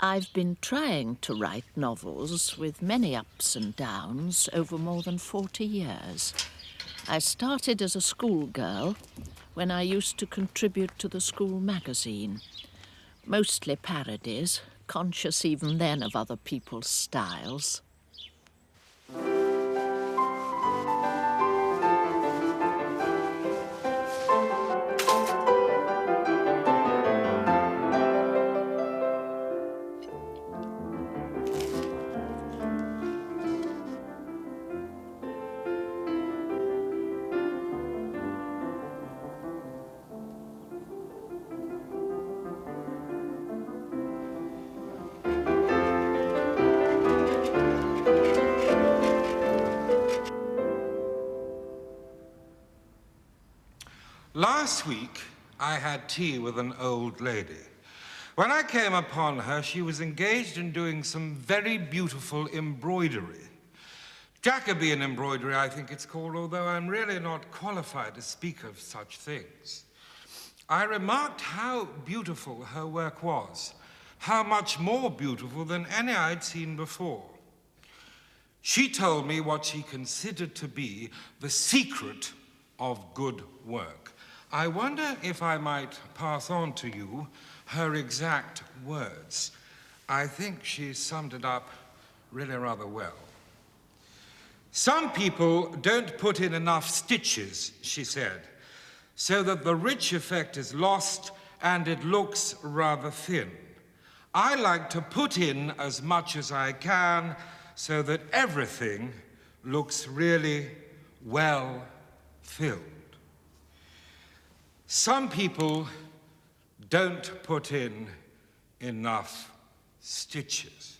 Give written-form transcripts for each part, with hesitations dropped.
I've been trying to write novels with many ups and downs over more than 40 years. I started as a schoolgirl when I used to contribute to the school magazine. Mostly parodies, conscious even then of other people's styles. Last week, I had tea with an old lady. When I came upon her, she was engaged in doing some very beautiful embroidery. Jacobean embroidery, I think it's called, although I'm really not qualified to speak of such things. I remarked how beautiful her work was, how much more beautiful than any I'd seen before. She told me what she considered to be the secret of good work. I wonder if I might pass on to you her exact words. I think she summed it up really rather well. Some people don't put in enough stitches, she said, so that the rich effect is lost and it looks rather thin. I like to put in as much as I can so that everything looks really well filled. Some people don't put in enough stitches.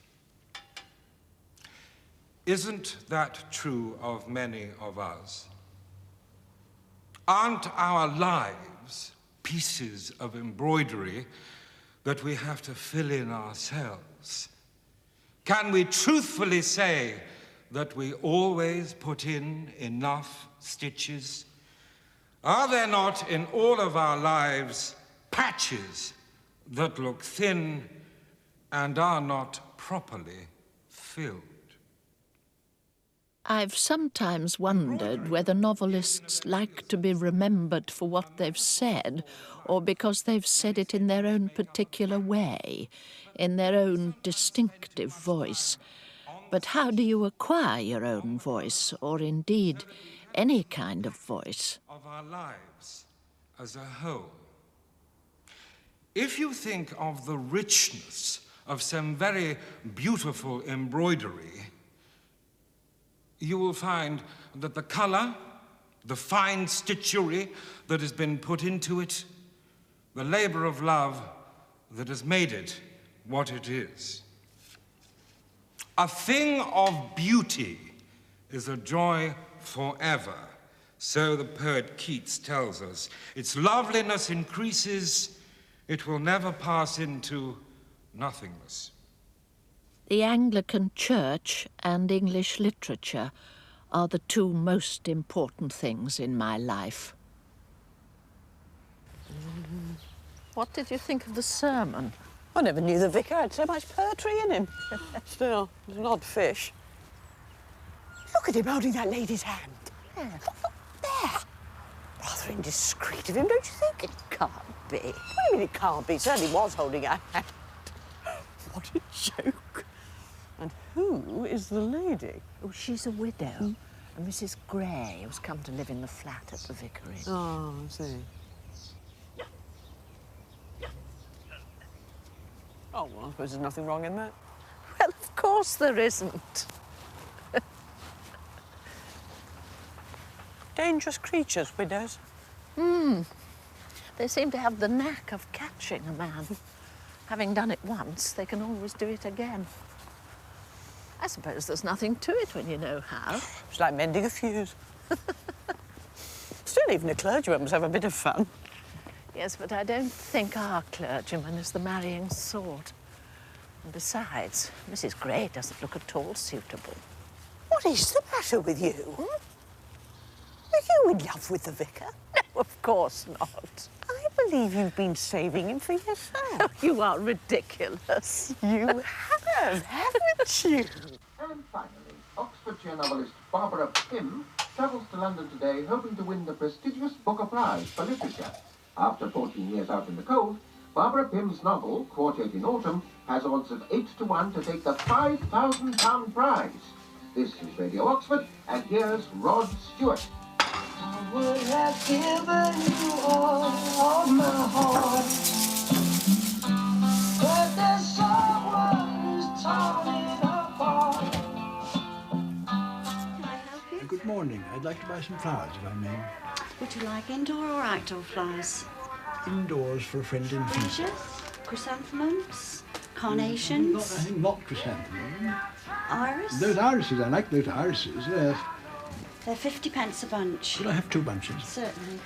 Isn't that true of many of us? Aren't our lives pieces of embroidery that we have to fill in ourselves? Can we truthfully say that we always put in enough stitches? Are there not in all of our lives patches that look thin and are not properly filled? I've sometimes wondered whether novelists like to be remembered for what they've said, or because they've said it in their own particular way, in their own distinctive voice. But how do you acquire your own voice, or indeed any kind of voice? Of our lives as a whole. If you think of the richness of some very beautiful embroidery, you will find that the color, the fine stitchery that has been put into it, the labor of love that has made it what it is. A thing of beauty is a joy forever, so the poet Keats tells us. Its loveliness increases, it will never pass into nothingness. The Anglican Church and English literature are the two most important things in my life. What did you think of the sermon? I never knew the vicar had so much poetry in him. Still, he's an odd fish. Look at him holding that lady's hand. Yeah. Look there. Rather indiscreet of him, don't you think? It can't be. What do you mean it can't be? He certainly was holding her hand. What a joke. And who is the lady? Oh, she's a widow. A Mrs. Gray, who's come to live in the flat at the vicarage. Oh, I see. Oh, well, I suppose there's nothing wrong in that. Well, of course there isn't. Dangerous creatures, widows. They seem to have the knack of catching a man. Having done it once, they can always do it again. I suppose there's nothing to it when you know how. It's like mending a fuse. Still, even a clergyman must have a bit of fun. Yes, but I don't think our clergyman is the marrying sort. And besides, Mrs. Gray doesn't look at all suitable. What is the matter with you? Are you in love with the vicar? No, of course not. I believe you've been saving him for yourself. You are ridiculous. You have, haven't you? And finally, Oxfordshire novelist Barbara Pym travels to London today hoping to win the prestigious Booker Prize for literature. After 14 years out in the cold, Barbara Pym's novel, Quartet in Autumn, has odds of 8 to 1 to take the £5,000 prize. This is Radio Oxford, and here's Rod Stewart. I would have given you all of my heart, but there's someone who's torn it apart. Can I help you? Good morning. I'd like to buy some flowers, if I may. Would you like indoor or outdoor flowers? Indoors for a friend in Peace. Roses, chrysanthemums, I carnations, think not chrysanthemum. iris. Those irises, I like those irises, yes. They're 50p a bunch. Could I have 2 bunches? Certainly.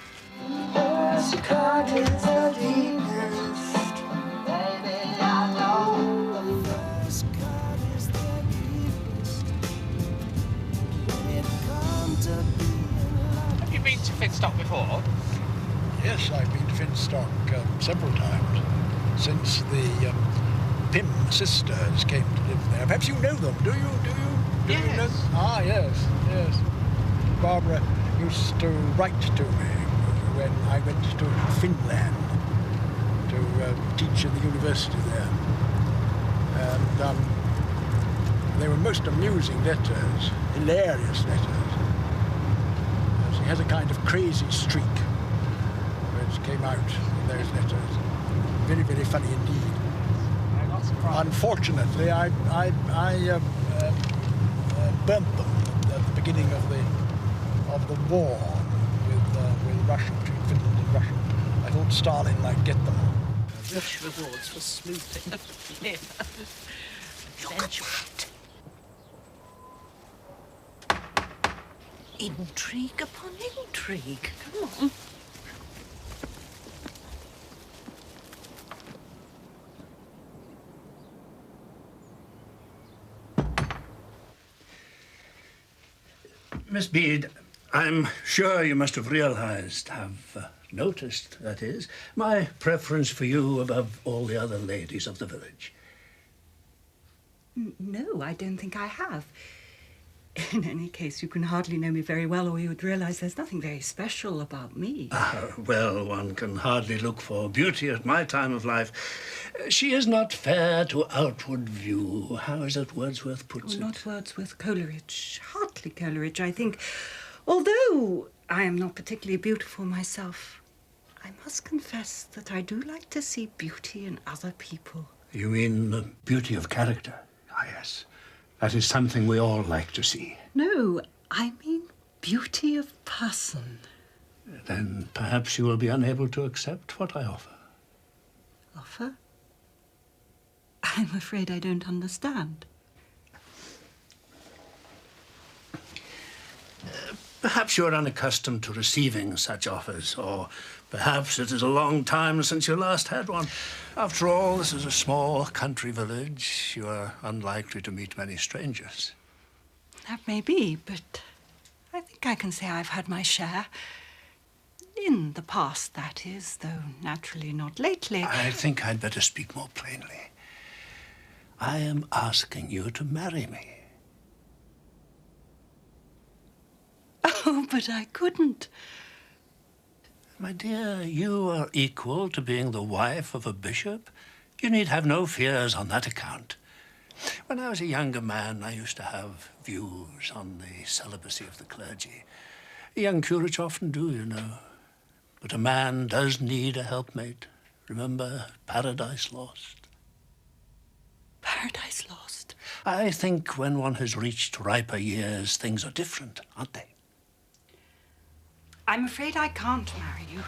This card is the deepest, baby, I know. This card is the deepest, it come to be love. Have you been to Finstock before? Yes, I've been to Finstock several times since the Pym sisters came to live there. Perhaps you know them, do you? Do you know? Yes. Ah, yes, yes. Barbara used to write to me when I went to Finland to teach in the university there. And they were most amusing letters, hilarious letters. She has a kind of crazy streak which came out in those letters. Very, very funny indeed. I'm not surprised. Unfortunately, I burnt them at the beginning of the war with Russia, between Finland and Russia. I thought Stalin might get them. Rich rewards for sleuthing. Yeah. Look at that. Intrigue upon intrigue. Come on. Miss Bede, I'm sure you must have realised, noticed, that is, my preference for you above all the other ladies of the village. No, I don't think I have. In any case, you can hardly know me very well, or you would realise there's nothing very special about me. Well, one can hardly look for beauty at my time of life. She is not fair to outward view. How is it Wordsworth puts it? Not Wordsworth, Coleridge. Hartley Coleridge, I think. Although I am not particularly beautiful myself, I must confess that I do like to see beauty in other people. You mean the beauty of character? Ah, yes. That is something we all like to see. No, I mean beauty of person. Then perhaps you will be unable to accept what I offer. Offer? I'm afraid I don't understand. Perhaps you're unaccustomed to receiving such offers, or perhaps it is a long time since you last had one. After all, this is a small country village. You are unlikely to meet many strangers. That may be, but I think I can say I've had my share. In the past, that is, though naturally not lately. I think I'd better speak more plainly. I am asking you to marry me. Oh, but I couldn't. My dear, you are equal to being the wife of a bishop. You need have no fears on that account. When I was a younger man, I used to have views on the celibacy of the clergy. Young curates often do, you know. But a man does need a helpmate. Remember Paradise Lost? Paradise Lost? I think when one has reached riper years, things are different, aren't they? I'm afraid I can't marry you.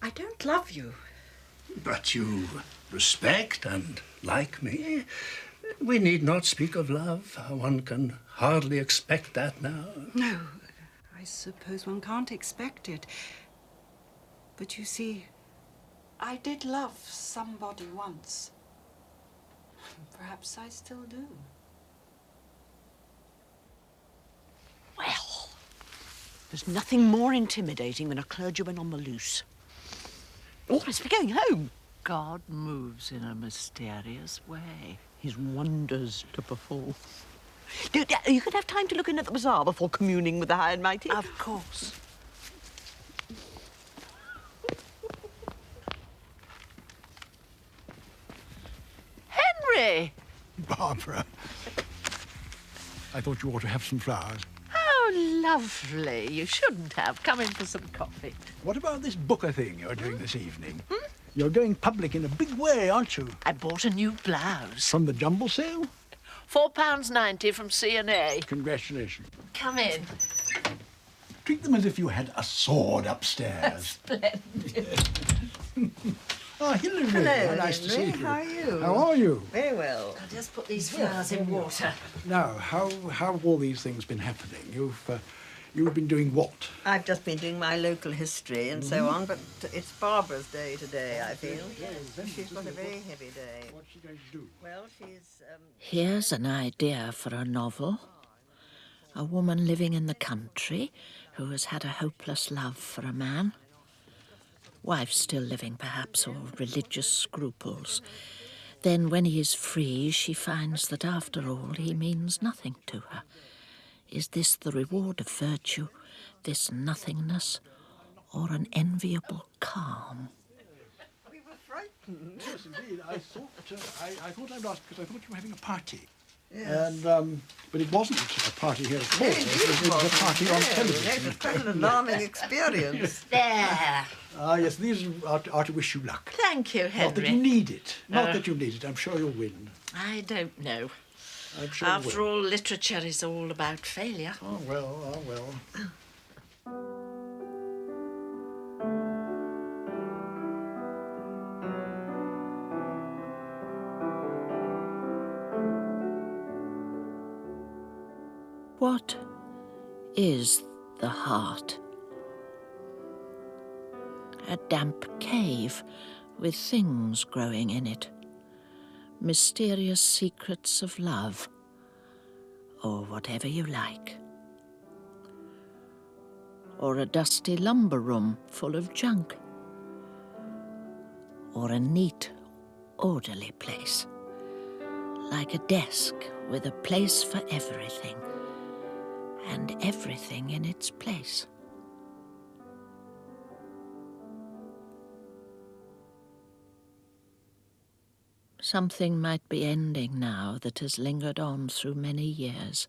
I don't love you. But you respect and like me. We need not speak of love. One can hardly expect that now. No, I suppose one can't expect it. But you see, I did love somebody once. Perhaps I still do. Well, there's nothing more intimidating than a clergyman on the loose. Oh, I must be going home. God moves in a mysterious way. His wonders to perform. You could have time to look in at the bazaar before communing with the high and mighty. Of course. Henry! Barbara, I thought you ought to have some flowers. How lovely. You shouldn't have. Come in for some coffee. What about this Booker thing you're doing this evening? You're going public in a big way, aren't you? I bought a new blouse. From the jumble sale? £4.90 from C&A. Congratulations. Come in. Treat them as if you had a sword upstairs. Splendid. Ah, Hilary. Hello, Nice to see Henry. you. How are you? How are you? Very well. I'll just put these flowers in water. Now, how have all these things been happening? You've been doing what? I've just been doing my local history and so on, but it's Barbara's day today, I feel. Yes, she's got a very heavy day. What's she going to do? Well, she's... Here's an idea for a novel. A woman living in the country who has had a hopeless love for a man. Wife still living, perhaps, or religious scruples. Then, when he is free, she finds that, after all, he means nothing to her. Is this the reward of virtue, this nothingness, or an enviable calm? We were frightened. Yes, indeed. I thought I'd ask because I thought you were having a party. Yes. And, but it wasn't a party here at all. No, It was a party on television. It was quite an alarming experience. There. Ah, yes, these are to wish you luck. Thank you, Henry. Not that you need it. Not that you need it. I'm sure you'll win. I don't know. I'm sure After you will. all, literature is all about failure. Oh, well. What is the heart? A damp cave with things growing in it. Mysterious secrets of love, or whatever you like. Or a dusty lumber room full of junk. Or a neat, orderly place, like a desk with a place for everything, and everything in its place. Something might be ending now that has lingered on through many years.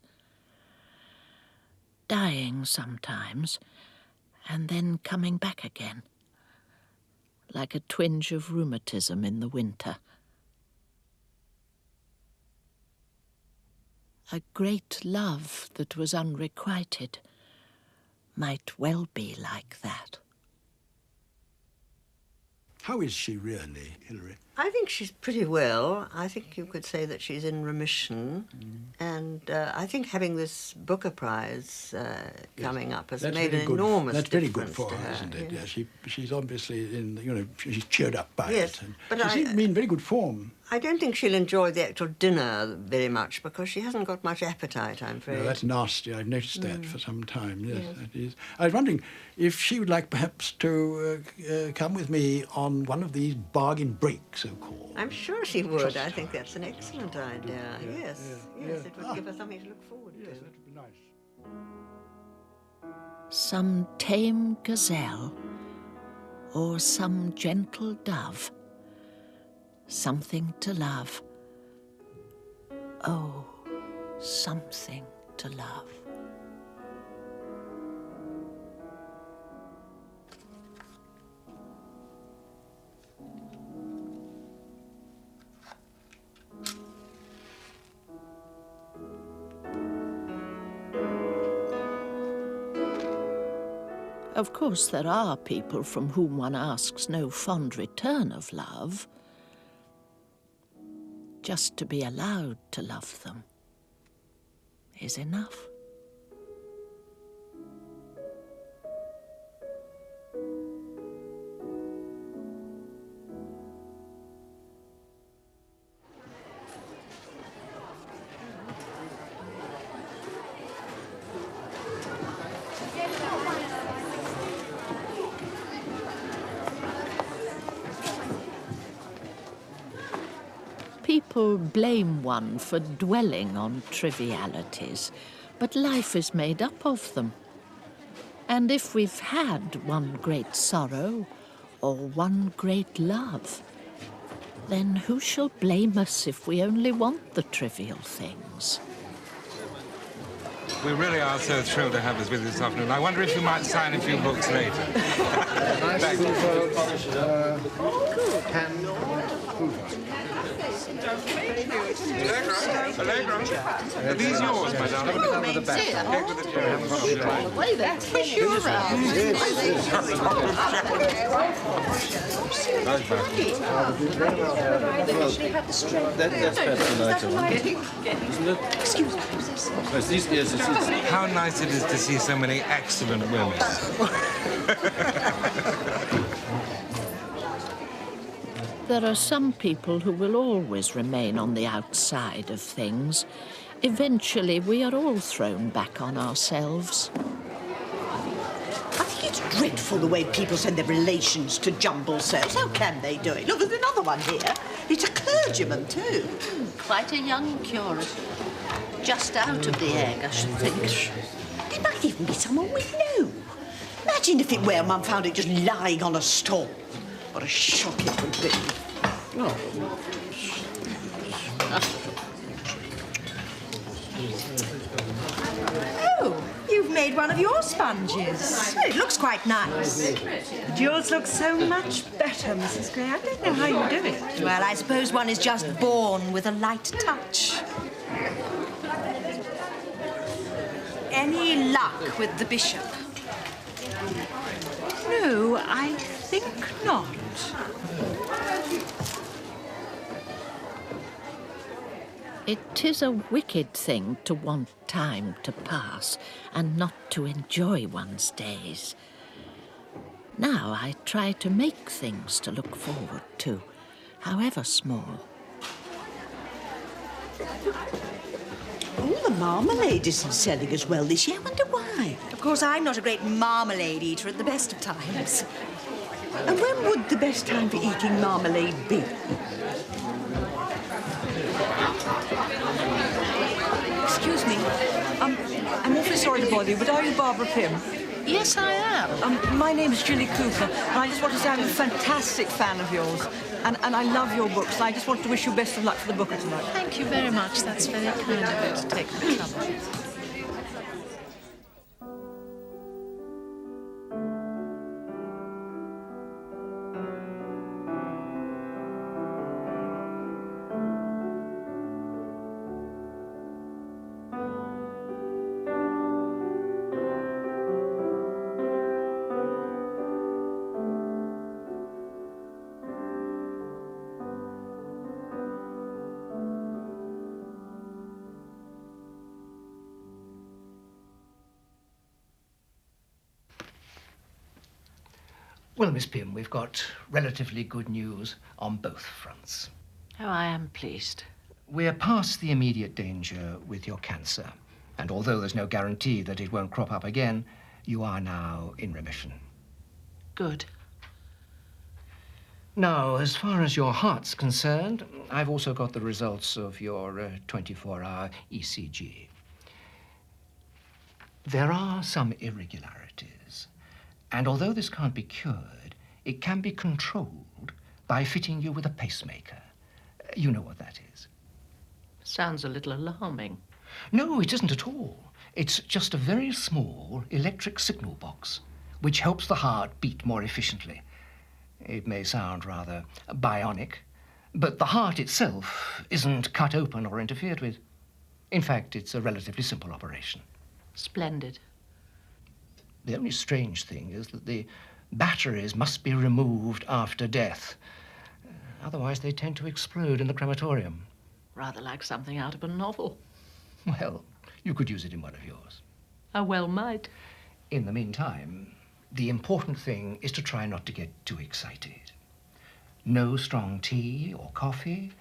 Dying sometimes, and then coming back again, like a twinge of rheumatism in the winter. A great love that was unrequited might well be like that. How is she really, Hilary? I think she's pretty well. I think you could say that she's in remission. And I think having this Booker Prize coming up has made an enormous difference. That's very good difference for to her, her. isn't it? Yes. Yeah, she's obviously she's cheered up by Yes, it. And but she seems to be in very good form. I don't think she'll enjoy the actual dinner very much because she hasn't got much appetite, I'm afraid. No, that's nasty. I've noticed that for some time. Yes, that is. I was wondering if she would like perhaps to come with me on one of these bargain breaks, so-called. I'm sure she would. I think that's an excellent idea. Yes, it would give her something to look forward to. Yes, that would be nice. Some tame gazelle, or some gentle dove, something to love. Oh, something to love. Of course, there are people from whom one asks no fond return of love. Just to be allowed to love them is enough. people blame one for dwelling on trivialities, but life is made up of them. And if we've had one great sorrow or one great love, then who shall blame us if we only want the trivial things? We really are so thrilled to have us with you this afternoon. I wonder if you might sign a few books later. Thank you. Allegro. Are these yours, madame? Push you around. How nice it is to see so many excellent women. There are some people who will always remain on the outside of things. Eventually, we are all thrown back on ourselves. I think it's dreadful the way people send their relations to jumble cells. How can they do it? Look, there's another one here. It's a clergyman, too. Quite a young curate. Just out of the egg, I should think. It might even be someone we know. Imagine if it were Mum found it just lying on a stall. What a shock it would be. Oh, you've made one of your sponges. Well, it looks quite nice. But yours looks so much better, Mrs. Gray. I don't know how you do it. Well, I suppose one is just born with a light touch. Any luck with the bishop? No, I think not. It is a wicked thing to want time to pass and not to enjoy one's days. Now I try to make things to look forward to, however small. Oh, the marmalade isn't selling as well this year. I wonder why. Of course, I'm not a great marmalade eater at the best of times. And when would the best time for eating marmalade be? Excuse me. I'm awfully sorry to bother you, but are you Barbara Pym? Yes, I am. My name's Julie Cooper, and I just want to say I'm a fantastic fan of yours. And I love your books, and I just want to wish you best of luck for the Booker tonight. Thank you very much. That's very kind of you to take the trouble. Well, Miss Pym, we've got relatively good news on both fronts. Oh, I am pleased. We're past the immediate danger with your cancer, and although there's no guarantee that it won't crop up again, you are now in remission. Good. Now, as far as your heart's concerned, I've also got the results of your 24-hour ECG. There are some irregularities. And although this can't be cured, it can be controlled by fitting you with a pacemaker. You know what that is. Sounds a little alarming. No, it isn't at all. It's just a very small electric signal box, which helps the heart beat more efficiently. It may sound rather bionic, but the heart itself isn't cut open or interfered with. In fact, it's a relatively simple operation. Splendid. The only strange thing is that the batteries must be removed after death. Otherwise, they tend to explode in the crematorium. Rather like something out of a novel. Well, you could use it in one of yours. I well might. In the meantime, the important thing is to try not to get too excited. No strong tea or coffee.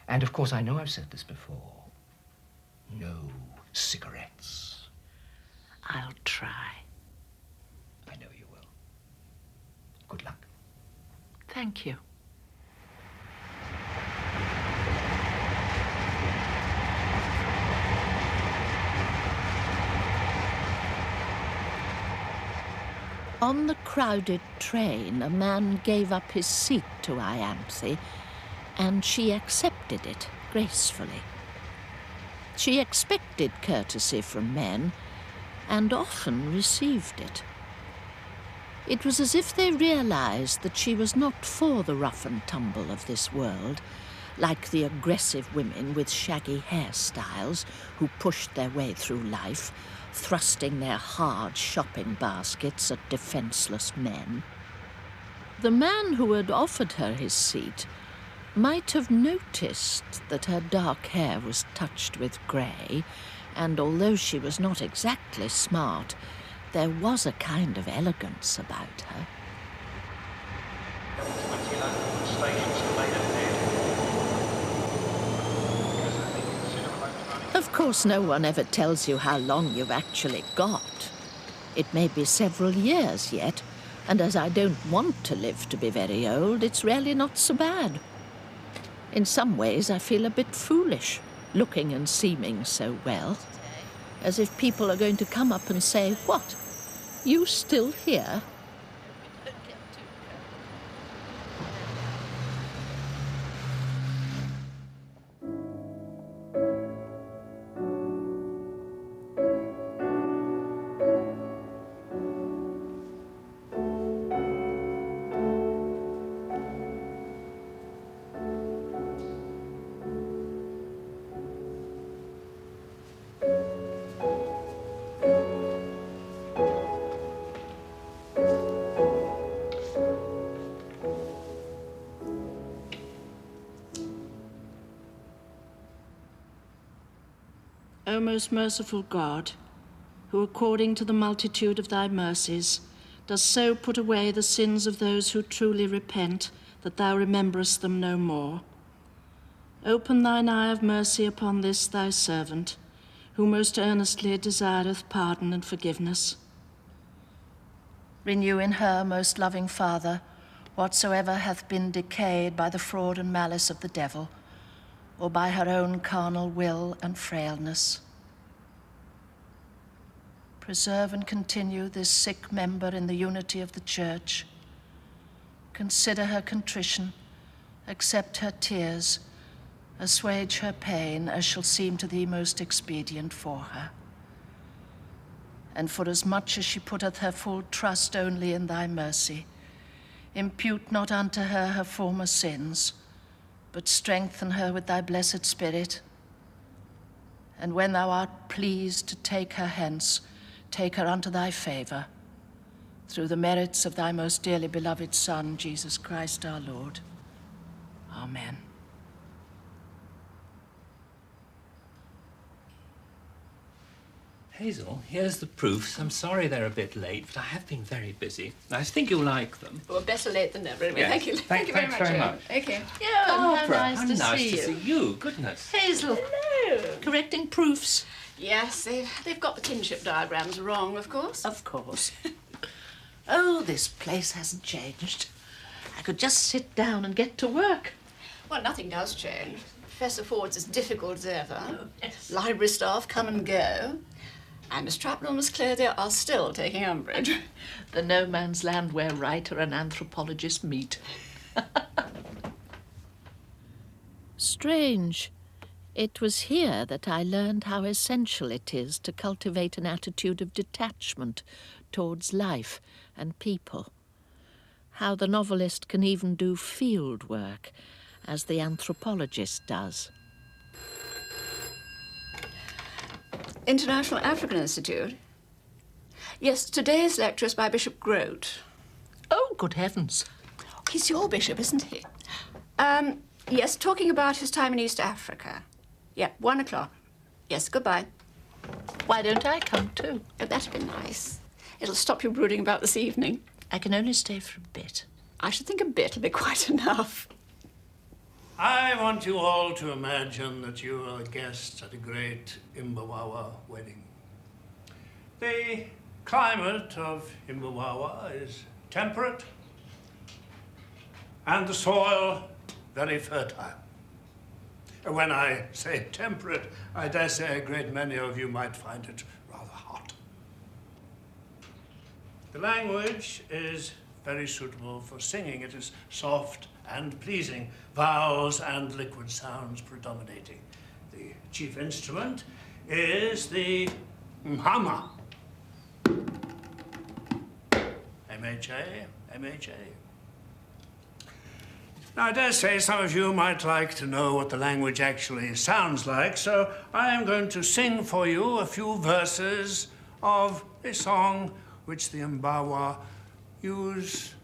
And, of course, I know I've said this before. No cigarettes. I'll try. I know you will. Good luck. Thank you. On the crowded train, a man gave up his seat to Ianthe, and she accepted it gracefully. She expected courtesy from men, and often received it. It was as if they realized that she was not for the rough and tumble of this world, like the aggressive women with shaggy hairstyles who pushed their way through life, thrusting their hard shopping baskets at defenseless men. The man who had offered her his seat might have noticed that her dark hair was touched with grey, and although she was not exactly smart, there was a kind of elegance about her. Of course, no one ever tells you how long you've actually got. It may be several years yet, and as I don't want to live to be very old, it's really not so bad. In some ways, I feel a bit foolish, looking and seeming so well, as if people are going to come up and say, "What? You still here?" O most merciful God, who according to the multitude of thy mercies dost so put away the sins of those who truly repent, that thou rememberest them no more. Open thine eye of mercy upon this thy servant, who most earnestly desireth pardon and forgiveness. Renew in her, most loving Father, whatsoever hath been decayed by the fraud and malice of the devil, or by her own carnal will and frailness. Preserve and continue this sick member in the unity of the Church. Consider her contrition, accept her tears, assuage her pain as shall seem to thee most expedient for her. And for as much as she putteth her full trust only in thy mercy, impute not unto her her former sins, but strengthen her with thy blessed Spirit. And when thou art pleased to take her hence, take her unto thy favor, through the merits of thy most dearly beloved Son, Jesus Christ our Lord. Amen. Hazel, here's the proofs. I'm sorry they're a bit late, but I have been very busy. I think you'll like them. Well, better late than never. Anyway, Yes. thank you. Thank you very much. Thanks very Ian. much. Okay. Yeah, Barbara, how nice how to see you. you. Goodness. Hazel. Hello. Correcting proofs. Yes, they've got the kinship diagrams wrong, of course. Of course. Oh, this place hasn't changed. I could just sit down and get to work. Well, nothing does change. Professor Ford's as difficult as ever. Oh, yes. Library staff come and go. And Miss Trapnell and Miss Clothier are still taking umbrage. The no man's land where writer and anthropologist meet. Strange. It was here that I learned how essential it is to cultivate an attitude of detachment towards life and people. How the novelist can even do field work, as the anthropologist does. International African Institute? Yes, today's lecture is by Bishop Grote. Oh, good heavens. He's your bishop, isn't he? Yes, talking about his time in East Africa. Yeah, 1 o'clock. Yes, goodbye. Why don't I come too? Oh, that'd be nice. It'll stop you brooding about this evening. I can only stay for a bit. I should think a bit will be quite enough. I want you all to imagine that you are guests at a great Imbawawa wedding. The climate of Imbawawa is temperate, and the soil very fertile. When I say temperate, I dare say a great many of you might find it rather hot. The language is very suitable for singing. It is soft and pleasing, vowels and liquid sounds predominating. The chief instrument is the hammer. MHA, MHA. Now, I dare say some of you might like to know what the language actually sounds like, so I am going to sing for you a few verses of a song which the Mbawa use,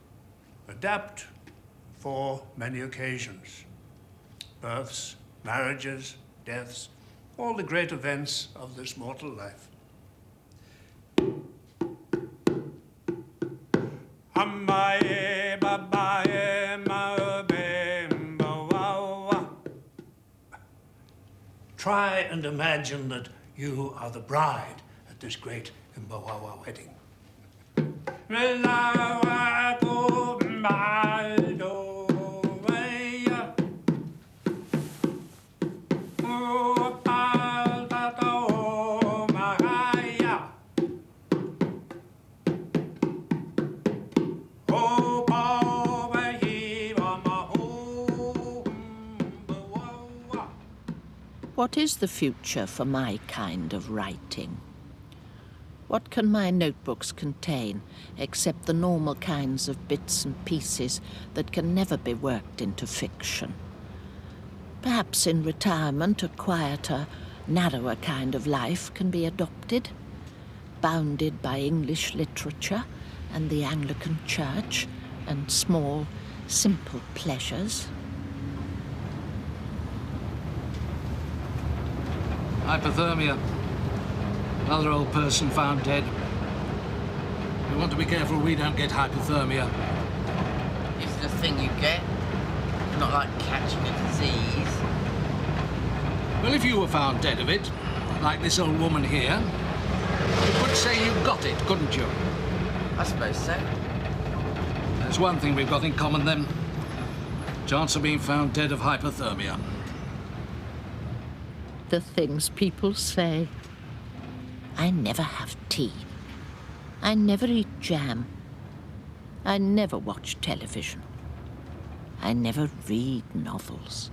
adapt for many occasions. Births, marriages, deaths, all the great events of this mortal life. Try and imagine that you are the bride at this great Mbawa wedding. What is the future for my kind of writing? What can my notebooks contain except the normal kinds of bits and pieces that can never be worked into fiction? Perhaps in retirement a quieter, narrower kind of life can be adopted, bounded by English literature and the Anglican Church and small, simple pleasures. Hypothermia. Another old person found dead. We want to be careful we don't get hypothermia. Is it a thing you get? Not like catching a disease? Well, if you were found dead of it, like this old woman here, you could say you got it, couldn't you? I suppose so. There's one thing we've got in common then. Chance of being found dead of hypothermia. The things people say. I never have tea. I never eat jam. I never watch television. I never read novels.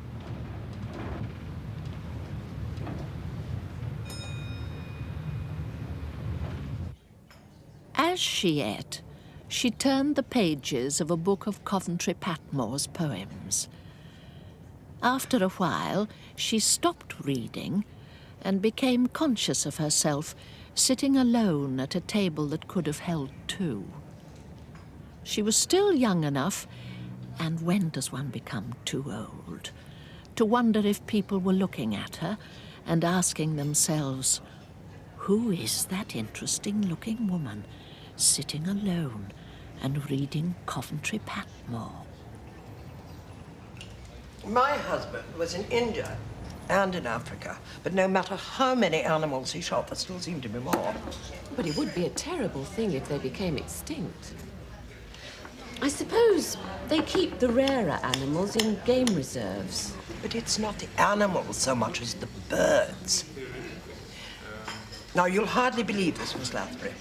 As she ate, she turned the pages of a book of Coventry Patmore's poems. After a while, she stopped reading and became conscious of herself sitting alone at a table that could have held two. She was still young enough, and when does one become too old, to wonder if people were looking at her and asking themselves, who is that interesting-looking woman sitting alone and reading Coventry Patmore? My husband was in India and in Africa, but no matter how many animals he shot, there still seemed to be more. But it would be a terrible thing if they became extinct. I suppose they keep the rarer animals in game reserves. But it's not the animals so much as the birds. Now, you'll hardly believe this, Miss Lathbury,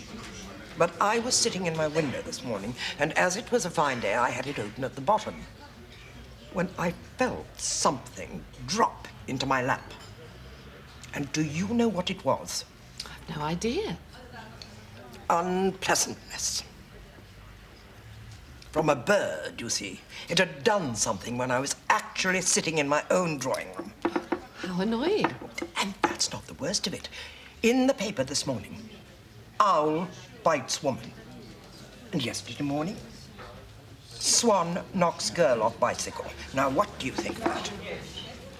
but I was sitting in my window this morning, and as it was a fine day, I had it open at the bottom, when I felt something drop into my lap. And do you know what it was? No idea. Unpleasantness. From a bird, you see. It had done something when I was actually sitting in my own drawing room. How annoying. And that's not the worst of it. In the paper this morning, owl bites woman. And yesterday morning, swan knocks girl off bicycle. Now, what do you think of that?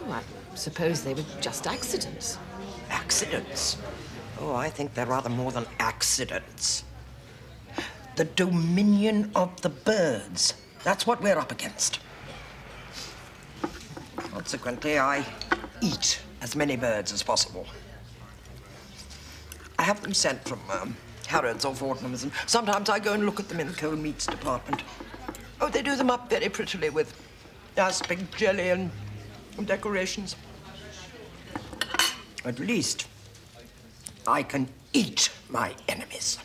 Oh, I suppose they were just accidents. Accidents? Oh, I think they're rather more than accidents. The dominion of the birds. That's what we're up against. Consequently, I eat as many birds as possible. I have them sent from Harrods or Fortnum's, and sometimes I go and look at them in the cold meats department. Oh, they do them up very prettily with aspic jelly and decorations. At least I can eat my enemies.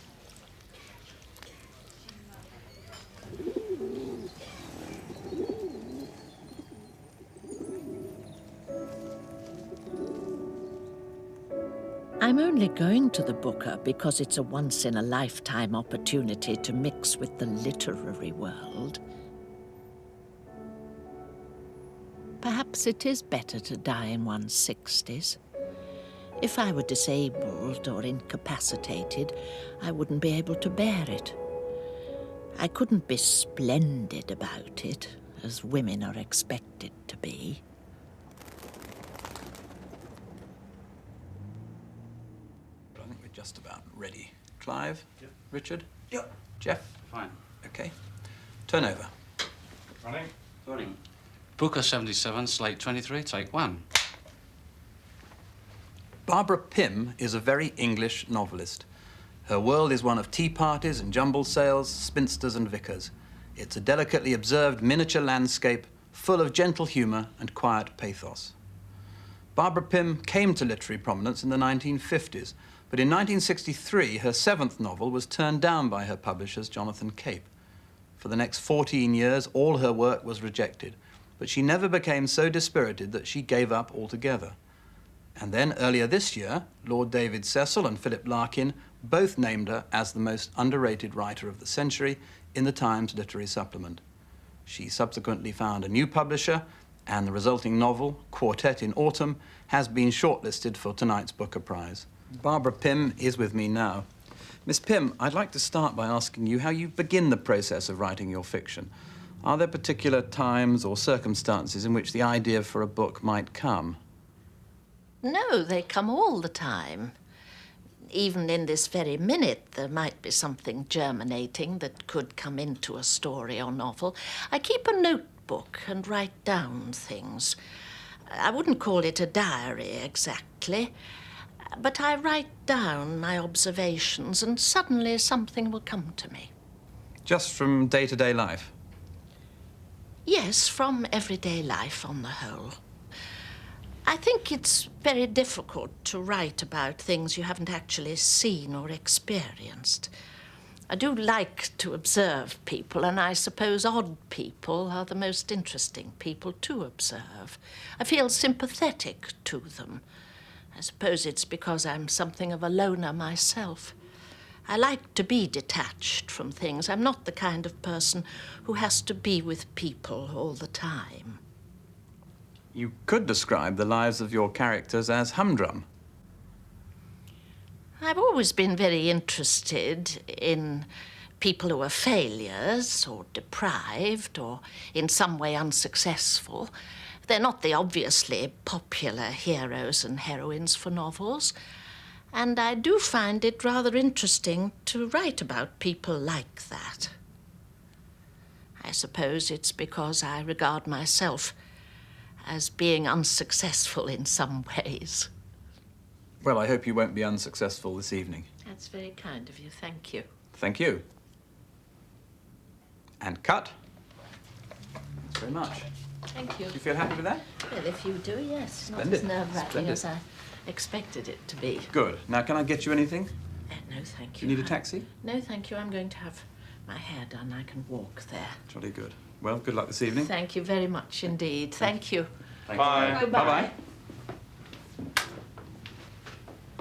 I'm only going to the Booker because it's a once-in-a-lifetime opportunity to mix with the literary world. Perhaps it is better to die in one's 60s. If I were disabled or incapacitated, I wouldn't be able to bear it. I couldn't be splendid about it, as women are expected to be. I think we're just about ready. Clive? Yep. Richard? Yep. Jeff? Fine. Okay. Turnover. Running. Running. Booker 77, slate 23, take 1. Barbara Pym is a very English novelist. Her world is one of tea parties and jumble sales, spinsters and vicars. It's a delicately observed miniature landscape full of gentle humour and quiet pathos. Barbara Pym came to literary prominence in the 1950s, but in 1963, her 7th novel was turned down by her publishers, Jonathan Cape. For the next 14 years, all her work was rejected, but she never became so dispirited that she gave up altogether. And then, earlier this year, Lord David Cecil and Philip Larkin both named her as the most underrated writer of the century in the Times Literary Supplement. She subsequently found a new publisher, and the resulting novel, Quartet in Autumn, has been shortlisted for tonight's Booker Prize. Barbara Pym is with me now. Miss Pym, I'd like to start by asking you how you begin the process of writing your fiction. Are there particular times or circumstances in which the idea for a book might come? No, they come all the time. Even in this very minute, there might be something germinating that could come into a story or novel. I keep a notebook and write down things. I wouldn't call it a diary exactly, but I write down my observations and suddenly something will come to me. Just from day-to-day life? Yes, from everyday life on the whole. I think it's very difficult to write about things you haven't actually seen or experienced. I do like to observe people, and I suppose odd people are the most interesting people to observe. I feel sympathetic to them. I suppose it's because I'm something of a loner myself. I like to be detached from things. I'm not the kind of person who has to be with people all the time. You could describe the lives of your characters as humdrum. I've always been very interested in people who are failures or deprived or in some way unsuccessful. They're not the obviously popular heroes and heroines for novels, and I do find it rather interesting to write about people like that. I suppose it's because I regard myself as being unsuccessful in some ways. Well, I hope you won't be unsuccessful this evening. That's very kind of you. Thank you. Thank you. And cut. Thanks very much. Thank you. Do you feel happy with that? Well, if you do, yes. Splendid. Not as nerve-wracking Splendid. as I expected it to be. Good. Now, can I get you anything? No, thank Do you. you need a taxi? No, thank you. I'm going to have my hair done. I can walk there. Jolly good. Well, good luck this evening. Thank you very much indeed. Thank you. Thank Bye. you. Goodbye. Bye-bye.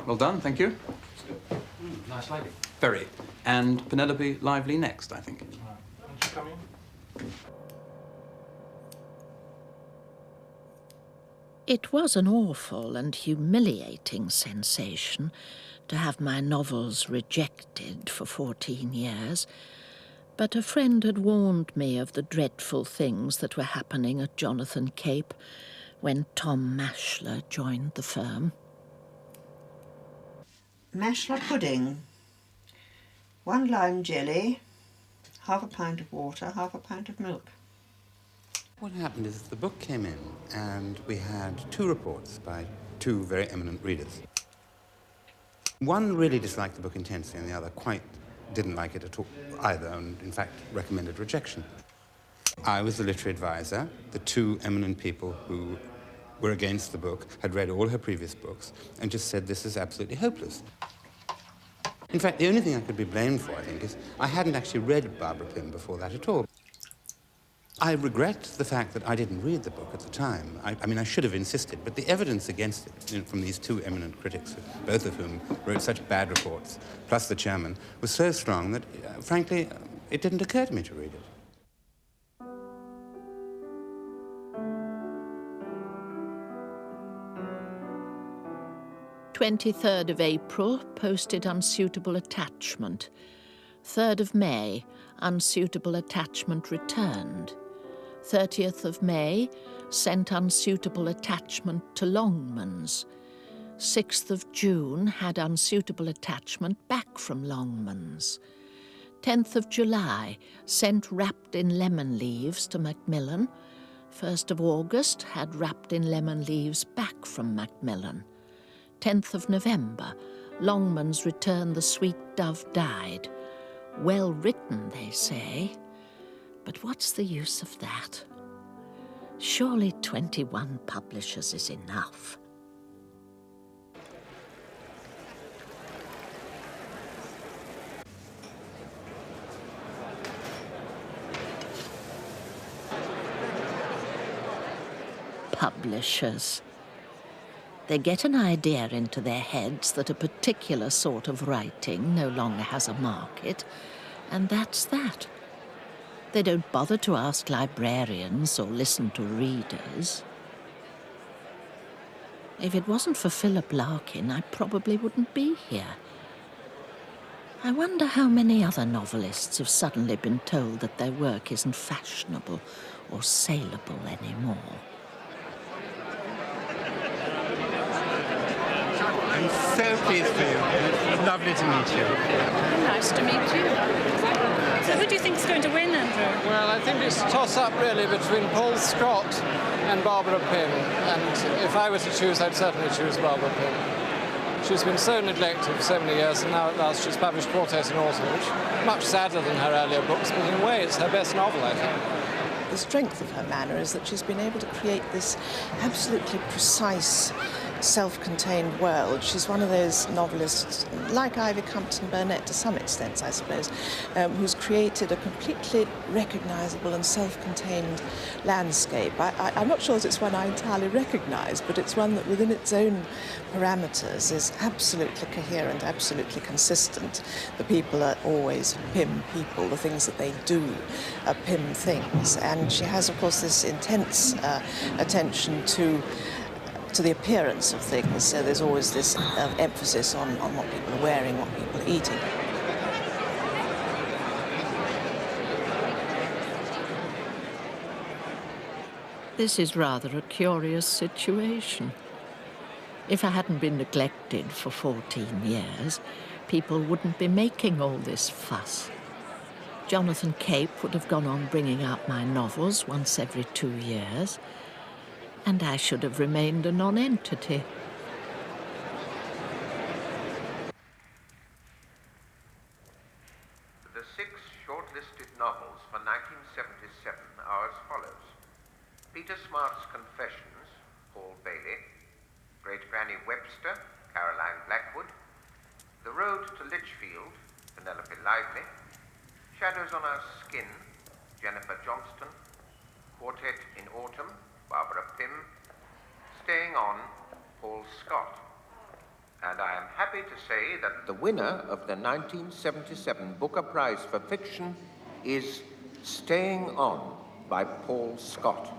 Well done, thank you. Nice lady. Very. And Penelope Lively next, I think. Won't you come in? It was an awful and humiliating sensation to have my novels rejected for 14 years, but a friend had warned me of the dreadful things that were happening at Jonathan Cape when Tom Mashler joined the firm. Mashler pudding. 1 lime jelly, half a pint of water, half a pint of milk. What happened is the book came in and we had 2 reports by 2 very eminent readers. One really disliked the book intensely and the other quite didn't like it at all either and in fact recommended rejection. I was the literary advisor. The 2 eminent people who were against the book had read all her previous books and just said this is absolutely hopeless. In fact, the only thing I could be blamed for, I think, is I hadn't actually read Barbara Pym before that at all. I regret the fact that I didn't read the book at the time. I mean, I should have insisted, but the evidence against it, from these two eminent critics, both of whom wrote such bad reports, plus the chairman, was so strong that, frankly, it didn't occur to me to read it. "23rd of April, posted unsuitable attachment. 3rd of May, unsuitable attachment returned. 30th of May, sent unsuitable attachment to Longmans. 6th of June, had unsuitable attachment back from Longmans. 10th of July, sent wrapped in lemon leaves to Macmillan. 1st of August, had wrapped in lemon leaves back from Macmillan. 10th of November, Longmans returned the sweet dove died. Well written, they say, but what's the use of that? Surely 21 publishers is enough. Publishers. They get an idea into their heads that a particular sort of writing no longer has a market, and that's that. They don't bother to ask librarians or listen to readers. If it wasn't for Philip Larkin, I probably wouldn't be here. I wonder how many other novelists have suddenly been told that their work isn't fashionable or saleable anymore. I'm so pleased for you. It's lovely to meet you. Nice to meet you. So who do you think is going to win, Andrew? Well, I think it's a toss-up, really, between Paul Scott and Barbara Pym. And if I were to choose, I'd certainly choose Barbara Pym. She's been so neglected for so many years, and now at last she's published Quartet in Autumn, which is much sadder than her earlier books, but in a way it's her best novel, I think. The strength of her manner is that she's been able to create this absolutely precise, self-contained world. She's one of those novelists, like Ivy Compton Burnett to some extent, I suppose, who's created a completely recognisable and self-contained landscape. I'm not sure that it's one I entirely recognise, but it's one that within its own parameters is absolutely coherent, absolutely consistent. The people are always Pym people, the things that they do are Pym things. And she has, of course, this intense attention to the appearance of things, so there's always this emphasis on what people are wearing, what people are eating. This is rather a curious situation. If I hadn't been neglected for 14 years, people wouldn't be making all this fuss. Jonathan Cape would have gone on bringing out my novels once every 2 years, and I should have remained a non-entity. The 6 shortlisted novels for 1977 are as follows: Peter Smart's Confessions, Paul Bailey; Great Granny Webster, Caroline Blackwood; The Road to Lichfield, Penelope Lively; Shadows on Our Skin, Jennifer Johnston; Quartet in Autumn, Barbara Pym; Staying On, Paul Scott. And I am happy to say that the winner of the 1977 Booker Prize for Fiction is Staying On by Paul Scott.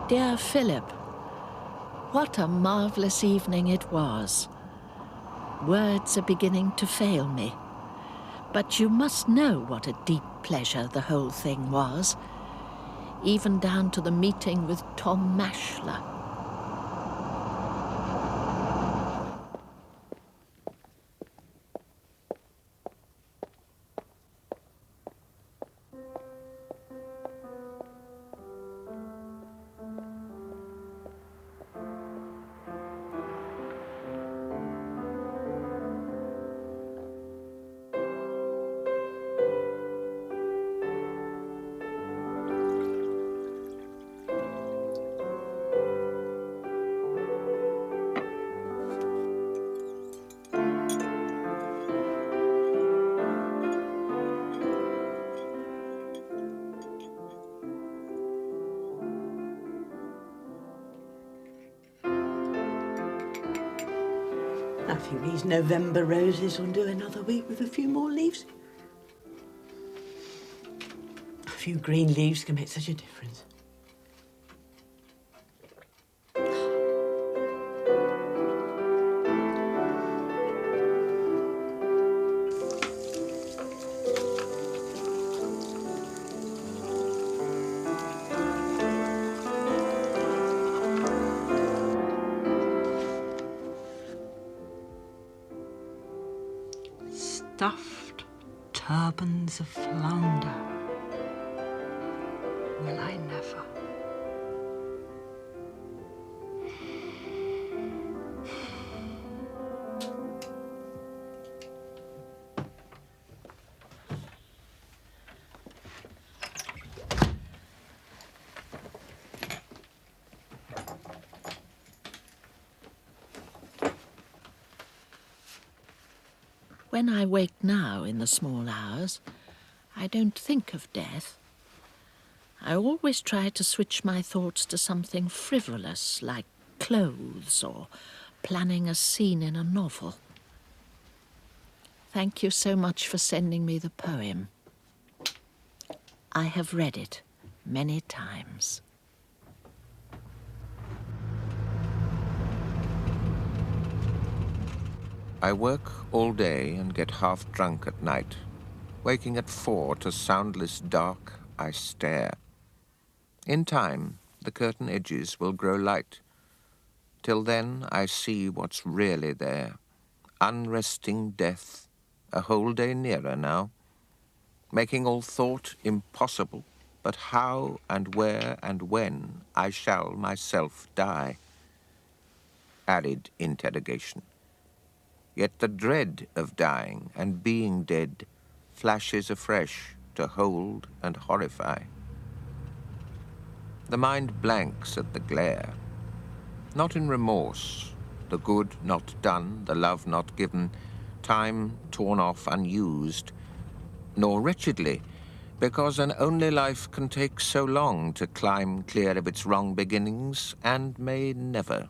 Dear Philip, what a marvellous evening it was. Words are beginning to fail me. But you must know what a deep pleasure the whole thing was, even down to the meeting with Tom Mashler. I think these November roses will do another week with a few more leaves. A few green leaves can make such a difference. Stuffed turbans of flounder. Will I never? When I wake now in the small hours, I don't think of death. I always try to switch my thoughts to something frivolous, like clothes or planning a scene in a novel. Thank you so much for sending me the poem. I have read it many times. I work all day and get half drunk at night. Waking at 4 to soundless dark, I stare. In time, the curtain edges will grow light. Till then, I see what's really there. Unresting death, a whole day nearer now. Making all thought impossible, but how and where and when I shall myself die. Arid interrogation. Yet the dread of dying and being dead flashes afresh to hold and horrify. The mind blanks at the glare, not in remorse, the good not done, the love not given, time torn off unused, nor wretchedly, because an only life can take so long to climb clear of its wrong beginnings and may never,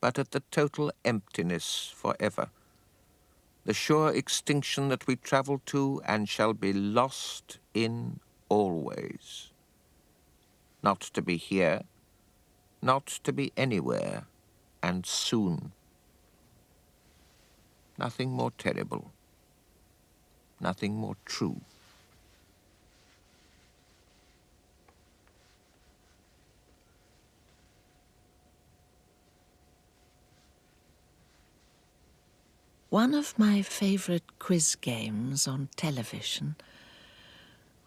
but at the total emptiness forever, the sure extinction that we travel to and shall be lost in always. Not to be here, not to be anywhere, and soon. Nothing more terrible, nothing more true. One of my favourite quiz games on television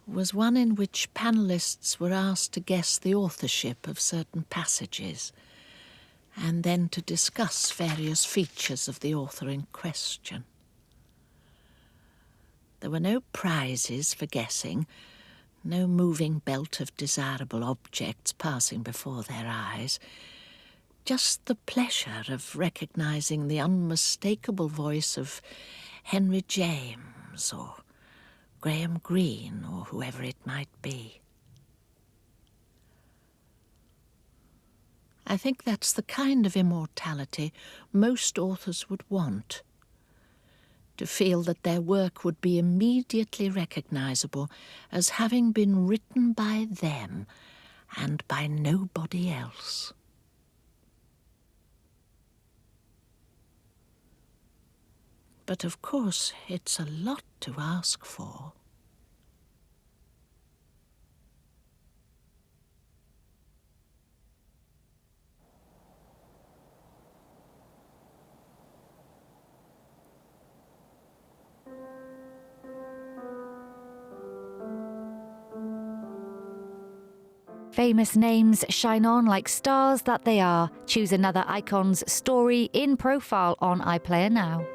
was one in which panellists were asked to guess the authorship of certain passages and then to discuss various features of the author in question. There were no prizes for guessing, no moving belt of desirable objects passing before their eyes, just the pleasure of recognising the unmistakable voice of Henry James or Graham Greene or whoever it might be. I think that's the kind of immortality most authors would want, to feel that their work would be immediately recognisable as having been written by them and by nobody else. But of course, it's a lot to ask for. Famous names shine on like stars that they are. Choose another icon's story in profile on iPlayer now.